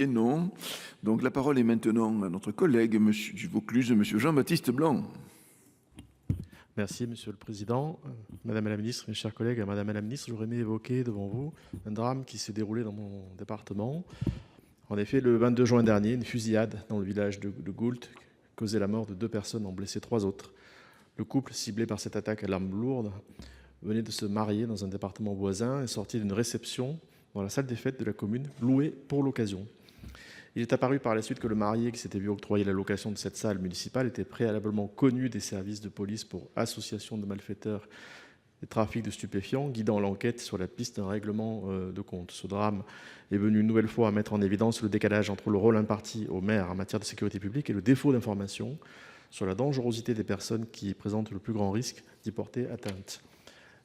Et non. Donc la parole est maintenant à notre collègue du Vaucluse, monsieur Jean-Baptiste Blanc. Merci Monsieur le Président. Madame la Ministre, mes chers collègues, Madame la Ministre, j'aurais aimé évoquer devant vous un drame qui s'est déroulé dans mon département. En effet, le 22 juin dernier, une fusillade dans le village de Goult causait la mort de 2 personnes, en blessé 3 autres. Le couple, ciblé par cette attaque à l'arme lourde, venait de se marier dans un département voisin et sortit d'une réception dans la salle des fêtes de la commune, louée pour l'occasion. Il est apparu par la suite que le marié qui s'était vu octroyer la location de cette salle municipale était préalablement connu des services de police pour association de malfaiteurs et trafic de stupéfiants, guidant l'enquête sur la piste d'un règlement de compte. Ce drame est venu une nouvelle fois à mettre en évidence le décalage entre le rôle imparti au maire en matière de sécurité publique et le défaut d'information sur la dangerosité des personnes qui présentent le plus grand risque d'y porter atteinte.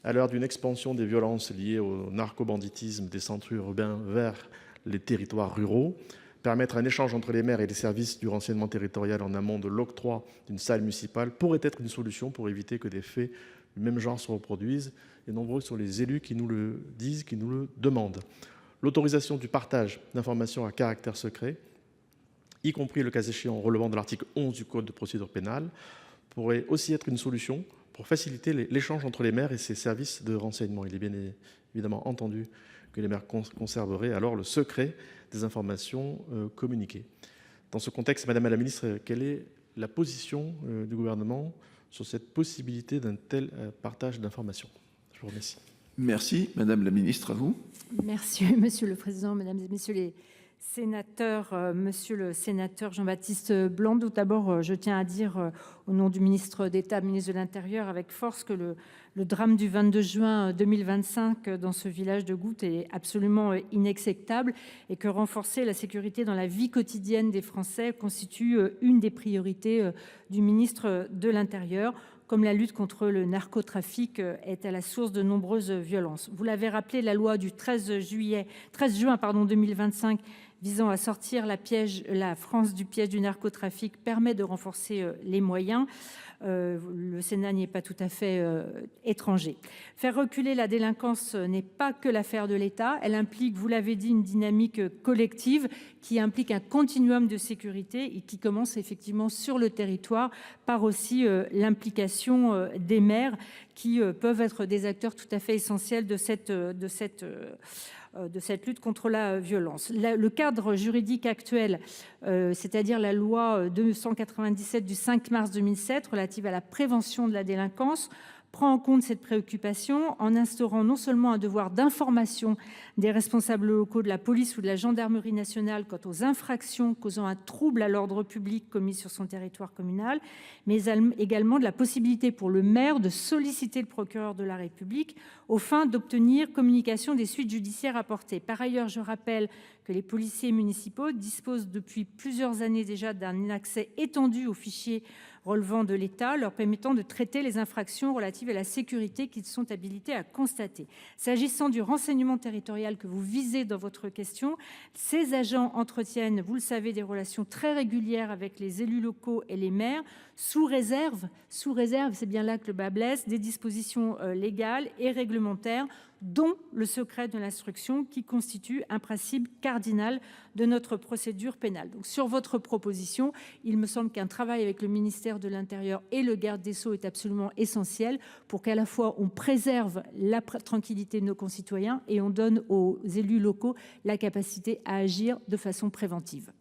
À l'heure d'une expansion des violences liées au narcobanditisme des centres urbains vers les territoires ruraux, permettre un échange entre les maires et les services du renseignement territorial en amont de l'octroi d'une salle municipale pourrait être une solution pour éviter que des faits du même genre se reproduisent. Et nombreux sont les élus qui nous le disent, qui nous le demandent. L'autorisation du partage d'informations à caractère secret, y compris le cas échéant relevant de l'article 11 du Code de procédure pénale, pourrait aussi être une solution pour faciliter l'échange entre les maires et ces services de renseignement. Il est bien évidemment entendu que les maires conserveraient alors le secret des informations communiquées. Dans ce contexte, Madame la Ministre, quelle est la position du gouvernement sur cette possibilité d'un tel partage d'informations? Je vous remercie. Merci, Madame la Ministre, à vous. Merci, Monsieur le Président, Mesdames et Messieurs les sénateurs. Monsieur le sénateur Jean-Baptiste Blanc, tout d'abord, je tiens à dire au nom du ministre d'État, ministre de l'Intérieur, avec force que le drame du 22 juin 2025 dans ce village de Goult est absolument inacceptable et que renforcer la sécurité dans la vie quotidienne des Français constitue une des priorités du ministre de l'Intérieur, comme la lutte contre le narcotrafic est à la source de nombreuses violences. Vous l'avez rappelé, la loi du 13 juin 2025 visant à sortir la France du piège du narcotrafic permet de renforcer les moyens. Le Sénat n'y est pas tout à fait étranger. Faire reculer la délinquance n'est pas que l'affaire de l'État. Elle implique, vous l'avez dit, une dynamique collective qui implique un continuum de sécurité et qui commence effectivement sur le territoire par aussi l'implication des maires qui peuvent être des acteurs tout à fait essentiels de cette lutte contre la violence. Le cadre juridique actuel, c'est-à-dire la loi 297 du 5 mars 2007 relative à la prévention de la délinquance, prend en compte cette préoccupation en instaurant non seulement un devoir d'information des responsables locaux de la police ou de la gendarmerie nationale quant aux infractions causant un trouble à l'ordre public commis sur son territoire communal, mais également de la possibilité pour le maire de solliciter le procureur de la République aux fins d'obtenir communication des suites judiciaires apportées. Par ailleurs, je rappelle que les policiers municipaux disposent depuis plusieurs années déjà d'un accès étendu aux fichiers relevant de l'État, leur permettant de traiter les infractions relatives à la sécurité qu'ils sont habilités à constater. S'agissant du renseignement territorial que vous visez dans votre question, ces agents entretiennent, vous le savez, des relations très régulières avec les élus locaux et les maires, sous réserve, c'est bien là que le bât blesse, des dispositions légales et réglementaires, dont le secret de l'instruction qui constitue un principe cardinal de notre procédure pénale. Donc, sur votre proposition, il me semble qu'un travail avec le ministère de l'Intérieur et le garde des Sceaux est absolument essentiel pour qu'à la fois on préserve la tranquillité de nos concitoyens et on donne aux élus locaux la capacité à agir de façon préventive.